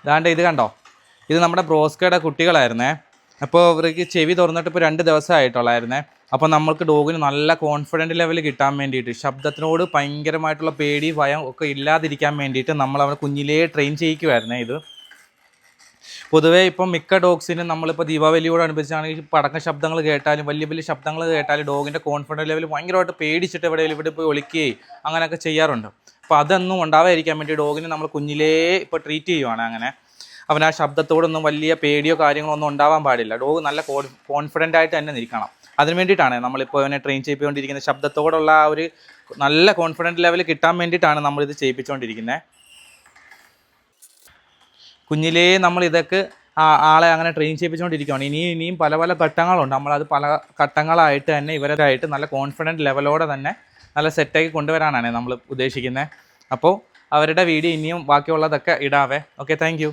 ഇതാണ്ട് ഇത് കണ്ടോ, ഇത് നമ്മുടെ ബ്രോസ്കയുടെ കുട്ടികളായിരുന്നേ. അപ്പോൾ ഇവർക്ക് ചെവി തുറന്നിട്ട് ഇപ്പോൾ 2 ദിവസമായിട്ടുള്ളായിരുന്നേ. അപ്പോൾ നമ്മൾക്ക് ഡോഗിന് നല്ല കോൺഫിഡൻറ്റ് ലെവൽ കിട്ടാൻ വേണ്ടിയിട്ട്, ശബ്ദത്തിനോട് ഭയങ്കരമായിട്ടുള്ള പേടി ഭയം ഒക്കെ ഇല്ലാതിരിക്കാൻ വേണ്ടിയിട്ട് നമ്മളവനെ കുഞ്ഞിലേ ട്രെയിൻ ചെയ്യിക്കുമായിരുന്നേ. ഇത് പൊതുവേ ഇപ്പം മിക്ക ഡോഗ്സിനും നമ്മളിപ്പോൾ ദീപാവലിയോട് അനുബന്ധിച്ചാണെങ്കിൽ പടക്ക ശബ്ദങ്ങൾ കേട്ടാലും വലിയ വലിയ ശബ്ദങ്ങൾ കേട്ടാലും ഡോഗിൻ്റെ കോൺഫിഡൻറ്റ് ലെവൽ ഭയങ്കരമായിട്ട് പേടിച്ചിട്ട് ഇവിടെ പോയി ഒളിക്കുകയും അങ്ങനെയൊക്കെ ചെയ്യാറുണ്ട്. അപ്പോൾ അതൊന്നും ഉണ്ടാവാതിരിക്കാൻ വേണ്ടി ഡോഗിനെ നമ്മൾ കുഞ്ഞിലേ ഇപ്പോൾ ട്രീറ്റ് ചെയ്യുവാണ്. അങ്ങനെ അവൻ ആ ശബ്ദത്തോടൊന്നും വലിയ പേടിയോ കാര്യങ്ങളോ ഒന്നും ഉണ്ടാവാൻ പാടില്ല. ഡോഗ് നല്ല കോൺഫിഡൻ്റ് ആയിട്ട് തന്നെ നിൽക്കണം. അതിന് വേണ്ടിയിട്ടാണ് നമ്മളിപ്പോൾ അവനെ ട്രെയിൻ ചെയ്യിപ്പിച്ചുകൊണ്ടിരിക്കുന്നത്. ശബ്ദത്തോടുള്ള ആ ഒരു നല്ല കോൺഫിഡൻറ്റ് ലെവൽ കിട്ടാൻ വേണ്ടിയിട്ടാണ് നമ്മളിത് ചെയ്യിപ്പിച്ചുകൊണ്ടിരിക്കുന്നത്. കുഞ്ഞിലേ നമ്മൾ ഇതൊക്കെ ആളെ അങ്ങനെ ട്രെയിൻ ചെയ്യിപ്പിച്ചുകൊണ്ടിരിക്കുകയാണ്. ഇനിയും പല പല ഘട്ടങ്ങളുണ്ട്. നമ്മളത് പല ഘട്ടങ്ങളായിട്ട് തന്നെ ഇവരായിട്ട് നല്ല കോൺഫിഡൻറ്റ് ലെവലോടെ തന്നെ നല്ല സെറ്റാക്കി കൊണ്ടുവരാനാണ് നമ്മൾ ഉദ്ദേശിക്കുന്നത്. അപ്പോൾ അവരുടെ വീഡിയോ ഇനിയും ബാക്കിയുള്ളതൊക്കെ ഇടാവേ. Okay, thank you.